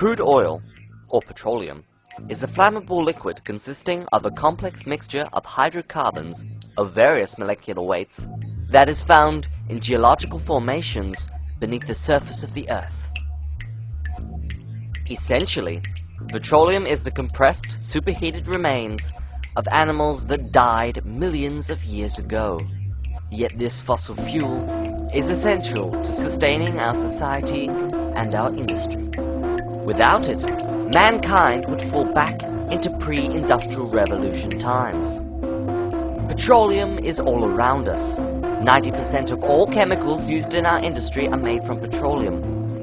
Crude oil, or petroleum, is a flammable liquid consisting of a complex mixture of hydrocarbons of various molecular weights that is found in geological formations beneath the surface of the Earth. Essentially, petroleum is the compressed, superheated remains of animals that died millions of years ago. Yet this fossil fuel is essential to sustaining our society and our industry. Without it, mankind would fall back into pre-industrial revolution times. Petroleum is all around us. 90% of all chemicals used in our industry are made from petroleum,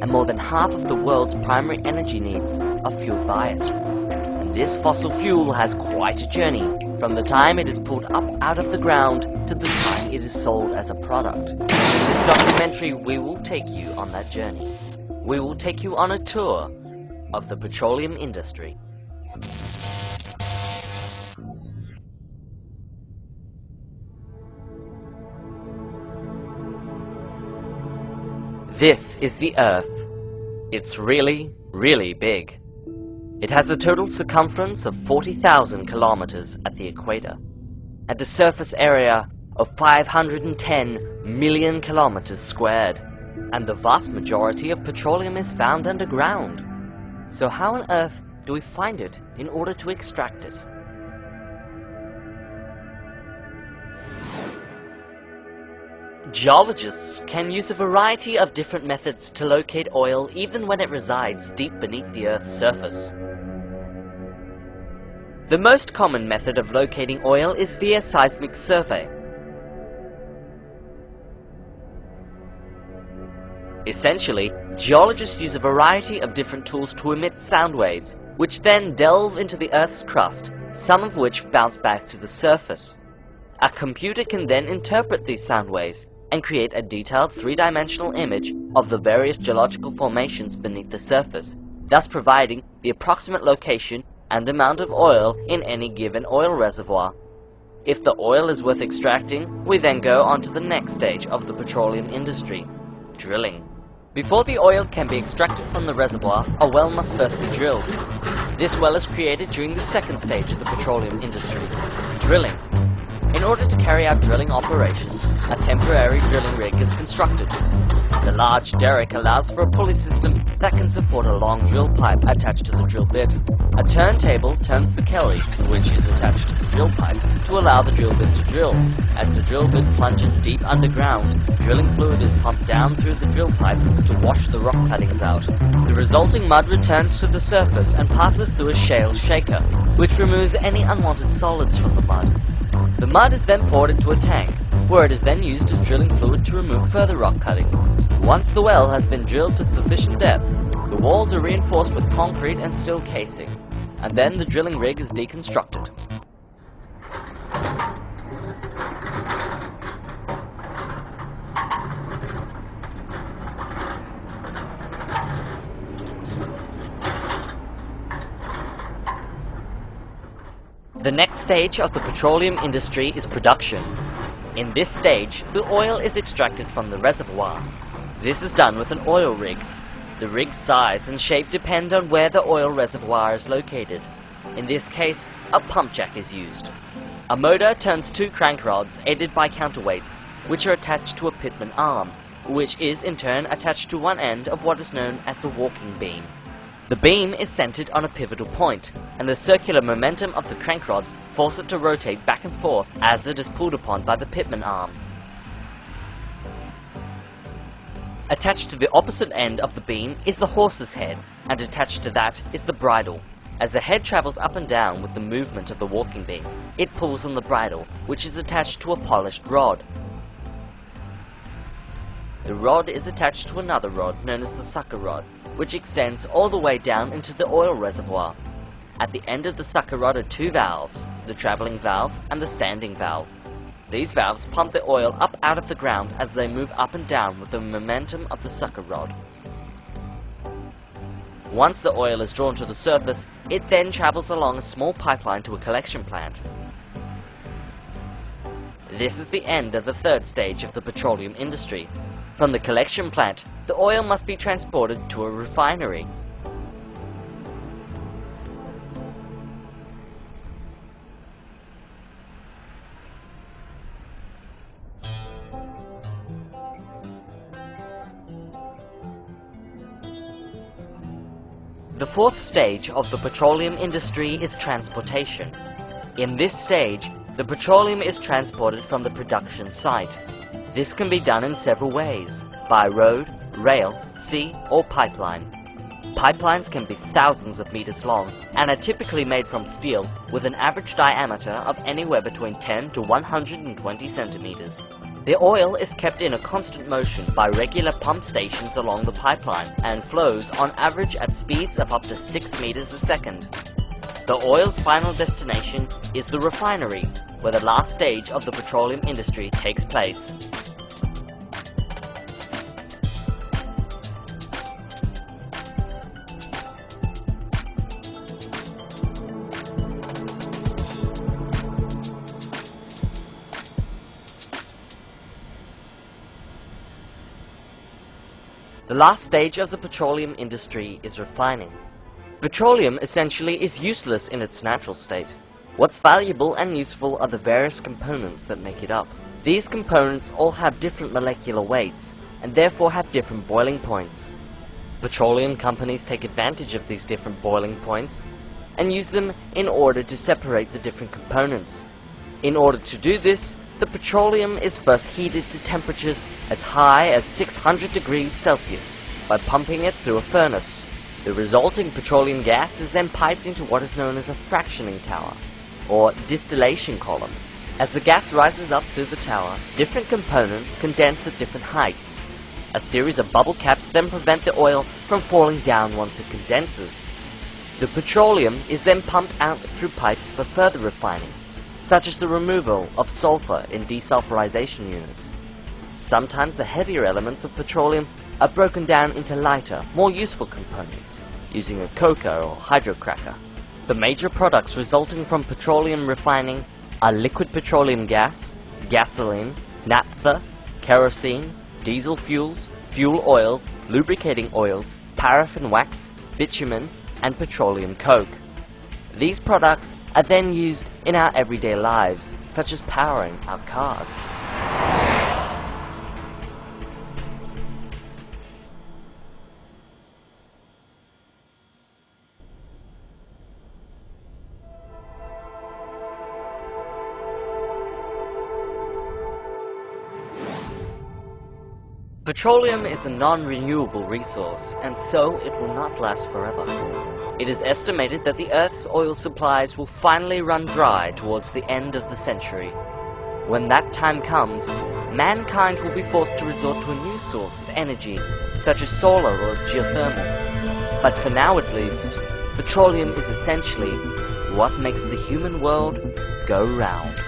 and more than half of the world's primary energy needs are fueled by it. And this fossil fuel has quite a journey, from the time it is pulled up out of the ground to the time it is sold as a product. In this documentary, we will take you on that journey. We will take you on a tour of the petroleum industry. This is the Earth. It's really, really big. It has a total circumference of 40,000 kilometers at the equator, and a surface area of 510 million kilometers squared, and the vast majority of petroleum is found underground. So how on earth do we find it in order to extract it? Geologists can use a variety of different methods to locate oil even when it resides deep beneath the Earth's surface. The most common method of locating oil is via seismic survey. Essentially, geologists use a variety of different tools to emit sound waves, which then delve into the Earth's crust, some of which bounce back to the surface. A computer can then interpret these sound waves and create a detailed three-dimensional image of the various geological formations beneath the surface, thus providing the approximate location and amount of oil in any given oil reservoir. If the oil is worth extracting, we then go on to the next stage of the petroleum industry: drilling. Before the oil can be extracted from the reservoir, a well must first be drilled. This well is created during the second stage of the petroleum industry: drilling. In order to carry out drilling operations, a temporary drilling rig is constructed. The large derrick allows for a pulley system that can support a long drill pipe attached to the drill bit. A turntable turns the Kelly, which is attached to the drill pipe, to allow the drill bit to drill. As the drill bit plunges deep underground, drilling fluid is pumped down through the drill pipe to wash the rock cuttings out. The resulting mud returns to the surface and passes through a shale shaker, which removes any unwanted solids from the mud. The mud is then poured into a tank, where it is then used as drilling fluid to remove further rock cuttings. Once the well has been drilled to sufficient depth, the walls are reinforced with concrete and steel casing, and then the drilling rig is deconstructed. The next stage of the petroleum industry is production. In this stage, the oil is extracted from the reservoir. This is done with an oil rig. The rig's size and shape depend on where the oil reservoir is located. In this case, a pump jack is used. A motor turns two crank rods aided by counterweights, which are attached to a pitman arm, which is in turn attached to one end of what is known as the walking beam. The beam is centered on a pivotal point, and the circular momentum of the crank rods force it to rotate back and forth as it is pulled upon by the pitman arm. Attached to the opposite end of the beam is the horse's head, and attached to that is the bridle. As the head travels up and down with the movement of the walking beam, it pulls on the bridle, which is attached to a polished rod. The rod is attached to another rod known as the sucker rod, which extends all the way down into the oil reservoir. At the end of the sucker rod are two valves, the traveling valve and the standing valve. These valves pump the oil up out of the ground as they move up and down with the momentum of the sucker rod. Once the oil is drawn to the surface, it then travels along a small pipeline to a collection plant. This is the end of the third stage of the petroleum industry. From the collection plant, the oil must be transported to a refinery. The fourth stage of the petroleum industry is transportation. In this stage, the petroleum is transported from the production site. This can be done in several ways, by road, rail, sea, or pipeline. Pipelines can be thousands of meters long and are typically made from steel with an average diameter of anywhere between 10 to 120 centimeters. The oil is kept in a constant motion by regular pump stations along the pipeline and flows on average at speeds of up to 6 meters a second. The oil's final destination is the refinery, where the last stage of the petroleum industry takes place. The last stage of the petroleum industry is refining. Petroleum essentially is useless in its natural state. What's valuable and useful are the various components that make it up. These components all have different molecular weights and therefore have different boiling points. Petroleum companies take advantage of these different boiling points and use them in order to separate the different components. In order to do this, the petroleum is first heated to temperatures as high as 600 degrees Celsius by pumping it through a furnace. The resulting petroleum gas is then piped into what is known as a fractioning tower, or distillation column. As the gas rises up through the tower, different components condense at different heights. A series of bubble caps then prevent the oil from falling down once it condenses. The petroleum is then pumped out through pipes for further refining, such as the removal of sulfur in desulfurization units. Sometimes the heavier elements of petroleum are broken down into lighter, more useful components, using a coker or hydrocracker. The major products resulting from petroleum refining are liquid petroleum gas, gasoline, naphtha, kerosene, diesel fuels, fuel oils, lubricating oils, paraffin wax, bitumen, and petroleum coke. These products are then used in our everyday lives, such as powering our cars. Petroleum is a non-renewable resource, and so it will not last forever. It is estimated that the Earth's oil supplies will finally run dry towards the end of the century. When that time comes, mankind will be forced to resort to a new source of energy, such as solar or geothermal. But for now at least, petroleum is essentially what makes the human world go round.